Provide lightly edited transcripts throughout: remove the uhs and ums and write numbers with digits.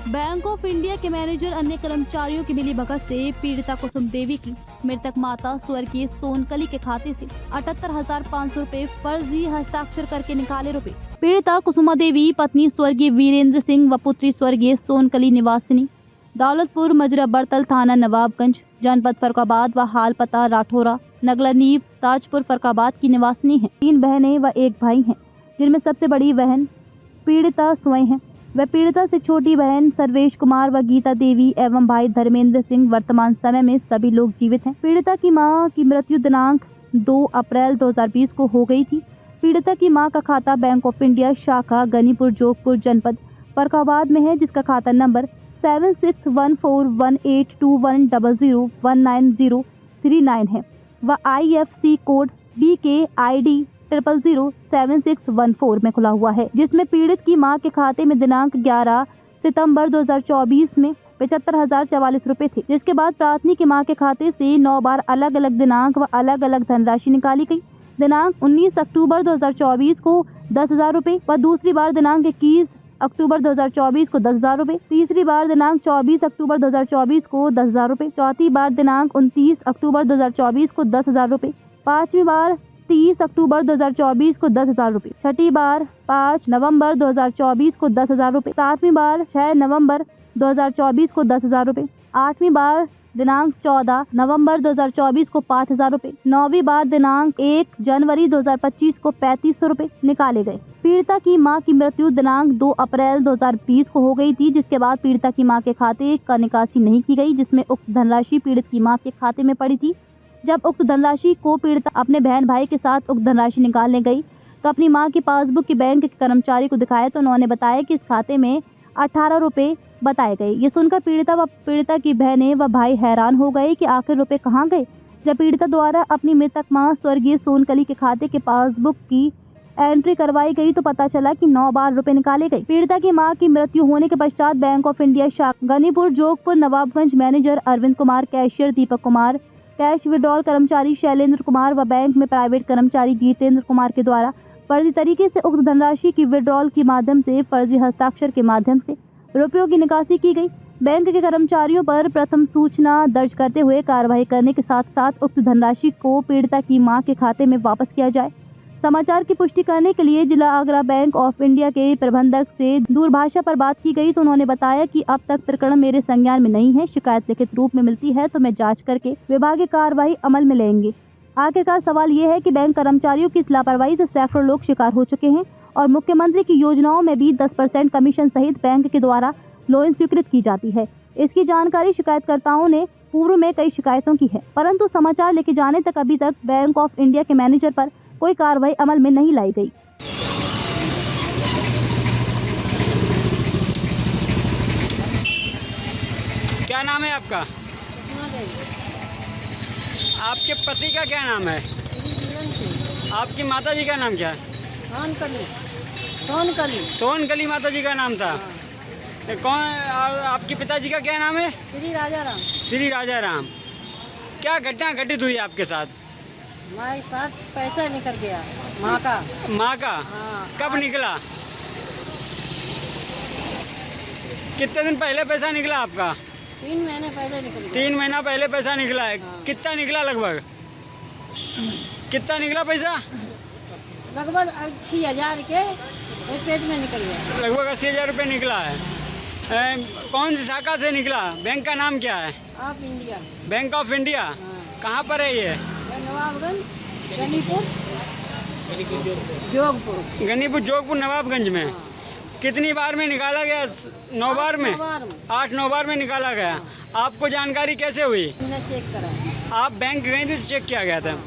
Bank of India के manager अन्य कर्मचारियों की मिलीभगत से पीड़िता कुसुम देवी की मृतक माता स्वर्गीय सोनकली के खाते से 78,500 रुपए फर्जी हस्ताक्षर करके निकाले रुपए। पीड़िता कुसुमा देवी पत्नी स्वर्गीय वीरेंद्र सिंह व पुत्री स्वर्गीय सोनकली निवासिनी दौलतपुर मजरा बर्तल थाना नवाबगंज जनपद फर्रुखाबाद व हाल पता राठौरा नगला नीब ताजपुर फर्रुखाबाद की निवासिनी है। 3 बहनें व 1 भाई हैं, जिनमें सबसे बड़ी बहन पीड़िता स्वयं है। वह पीड़िता से छोटी बहन सर्वेश कुमार व गीता देवी एवं भाई धर्मेंद्र सिंह वर्तमान समय में सभी लोग जीवित हैं। पीड़िता की मां की मृत्यु दिनांक 2 अप्रैल 2020 को हो गई थी। पीड़िता की मां का खाता बैंक ऑफ इंडिया शाखा गनीपुर जोगपुर जनपद फर्रुखाबाद में है, जिसका खाता नंबर 7614182100190039 है व IFC कोड BKID 0007614 में खुला हुआ है, जिसमें पीड़ित की मां के खाते में दिनांक 11 सितंबर 2024 में 75,044 रुपए थे, जिसके बाद प्रार्थनी की मां के खाते से 9 बार अलग अलग दिनांक व अलग अलग धनराशि निकाली गई। दिनांक 19 अक्टूबर 2024 को 10,000 रुपए व दूसरी बार दिनांक 21 अक्टूबर 2024 को 10,000 रुपए, तीसरी बार दिनांक 24 अक्टूबर 2024 को 10,000 रुपए, चौथी बार दिनांक 29 अक्टूबर 2024 को 10,000 रुपए, पांचवी बार 30 अक्टूबर 2024 को 10,000 रुपए, छठी बार 5 नवंबर 2024 को 10,000 रुपए, सातवीं बार 6 नवंबर 2024 को 10,000 रुपए, आठवीं बार दिनांक 14 नवंबर 2024 को 5,000 रुपए, नौवीं बार दिनांक 1 जनवरी 2025 को 3,500 रुपए निकाले गए। पीड़िता की मां की मृत्यु दिनांक 2 अप्रैल 2020 को हो गई थी, जिसके बाद पीड़िता की मां के खाते का निकासी नहीं की गई, जिसमें उक्त धनराशि पीड़ित की मां के खाते में पड़ी थी। जब उक्त धनराशि को पीड़िता अपने बहन भाई के साथ उक्त धनराशि निकालने गई तो अपनी मां की पासबुक की बैंक के कर्मचारी को दिखाया तो उन्होंने बताया कि इस खाते में 18 रुपए बताए गए। ये सुनकर पीड़िता व पीड़िता की बहनें व भाई हैरान हो गए कि आखिर रुपए कहाँ गए। जब पीड़िता द्वारा अपनी मृतक मां स्वर्गीय सोनकली के खाते के पासबुक की एंट्री करवाई गई तो पता चला कि 9 बार रुपए निकाले गए। पीड़िता की मां की मृत्यु होने के पश्चात बैंक ऑफ इंडिया शाखा Ganipur जोगपुर Nawabganj manager Arvind Kumar, cashier Deepak Kumar, cash withdrawal कर्मचारी शैलेंद्र कुमार व बैंक में प्राइवेट कर्मचारी जितेंद्र कुमार के द्वारा फर्जी तरीके से उक्त धनराशि की विड्रॉल के माध्यम से फर्जी हस्ताक्षर के माध्यम से रुपयों की निकासी की गई। बैंक के कर्मचारियों पर प्रथम सूचना दर्ज करते हुए कार्रवाई करने के साथ साथ उक्त धनराशि को पीड़िता की मां के खाते में वापस किया जाए। समाचार की पुष्टि करने के लिए जिला आगरा बैंक ऑफ इंडिया के प्रबंधक से दूरभाषा पर बात की गई तो उन्होंने बताया कि अब तक प्रकरण मेरे संज्ञान में नहीं है। शिकायत लिखित रूप में मिलती है तो मैं जांच करके विभागीय कार्रवाई अमल में लेंगे। आखिरकार सवाल ये है कि बैंक कर्मचारियों की इस लापरवाही से सैकड़ों लोग शिकार हो चुके हैं और मुख्यमंत्री की योजनाओं में भी 10% कमीशन सहित बैंक के द्वारा लोन स्वीकृत की जाती है। इसकी जानकारी शिकायतकर्ताओं ने पूर्व में कई शिकायतों की है, परंतु समाचार लेके जाने तक अभी तक बैंक ऑफ इंडिया के मैनेजर पर कोई कार्रवाई अमल में नहीं लाई गई। क्या नाम है आपका? आपके पति का क्या नाम है? आपकी माता जी का नाम क्या है? सोनकली माता जी का नाम था। कौन आपके पिताजी का क्या नाम है? श्री राजा राम। क्या घटना घटित हुई आपके साथ? हमारे साथ पैसा निकल गया माँ का। हाँ। कब निकला? कितने दिन पहले पैसा निकला आपका? 3 महीने पहले निकल गया। 3 महीना पहले पैसा निकला है। हाँ। कितना निकला लगभग? कितना निकला पैसा? लगभग 80,000 के पेट में निकल गया। लगभग 80,000 रुपये निकला है। कौन सी शाखा से निकला? बैंक का नाम क्या है? Of India. Bank of India. हाँ। कहाँ पर है ये? नवाबगंज गनीपुर जोगपुर। गनीपुर जोगपुर नवाबगंज में। हाँ। कितनी बार में निकाला गया? 9 बार में। 8-9 बार में निकाला गया। हाँ। आपको जानकारी कैसे हुई? हमने चेक करा। आप बैंक गए थे तो चेक किया गया था? हाँ।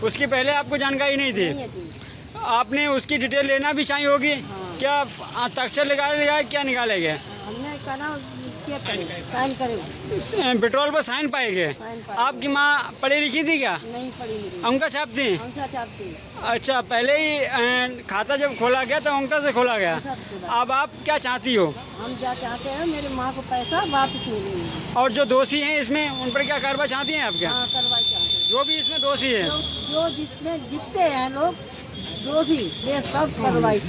उसकी पहले आपको जानकारी नहीं थी? आपने उसकी डिटेल लेना भी चाहिए होगी। हाँ। क्या हस्ताक्षर लगा क्या निकाले गए? हमने कहा साइन करे। पेट्रोल पर साइन पाए गए। आपकी माँ पढ़ी लिखी थी क्या? नहीं पढ़ी मेरी। अंगूठा छाप थी? अंगूठा छाप थी। अच्छा, पहले ही खाता जब खोला गया तो अंगूठा से खोला गया। अब आप क्या चाहती हो? हम क्या चाहते हैं मेरी माँ को पैसा वापस मिले। और जो दोषी हैं इसमें उन पर क्या कार्रवाई चाहती हैं आप? क्या कार्रवाई चाहते हैं। जो भी इसमें दोषी है? जो जिसमें जीतते हैं लोग दोषी वे सब कार्रवाई।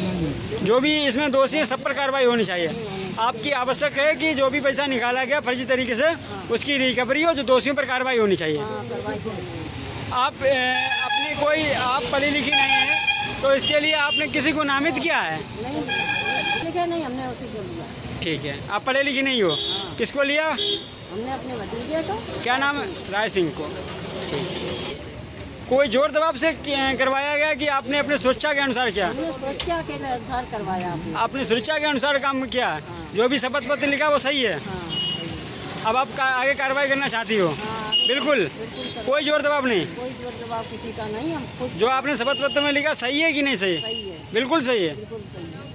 जो भी इसमें दोषी है सब पर कार्रवाई होनी चाहिए। आपकी आवश्यक है कि जो भी पैसा निकाला गया फर्जी तरीके से उसकी रिकवरी हो, जो दोषियों पर कार्रवाई होनी चाहिए। हाँ, कार्रवाई करेंगे। आप अपनी कोई आप पढ़ी लिखी नहीं है तो इसके लिए आपने किसी को नामित किया है? नहीं लिखे नहीं, हमने उसी को लिया। ठीक है, आप पढ़े लिखे नहीं हो, किसको लिया? हमने अपने भतीजे को। क्या नाम है? राय सिंह को। ठीक है। कोई जोर दबाव से करवाया गया कि आपने अपने सुरक्षा के अनुसार किया? हमने सुरक्षा के अनुसार करवाया आपने। आपने सुरक्षा के अनुसार काम किया है? जो भी शपथ पत्र लिखा वो सही है? हाँ, अब आप आगे कार्रवाई करना चाहती हो? हाँ, बिल्कुल, बिल्कुल कोई जोर दबाव नहीं। कोई जोर दबाव किसी का नहीं, हम खुद जो आपने शपथ पत्र में लिखा सही है कि नहीं सही? सही है, बिल्कुल सही है। बिल्कुल सही है।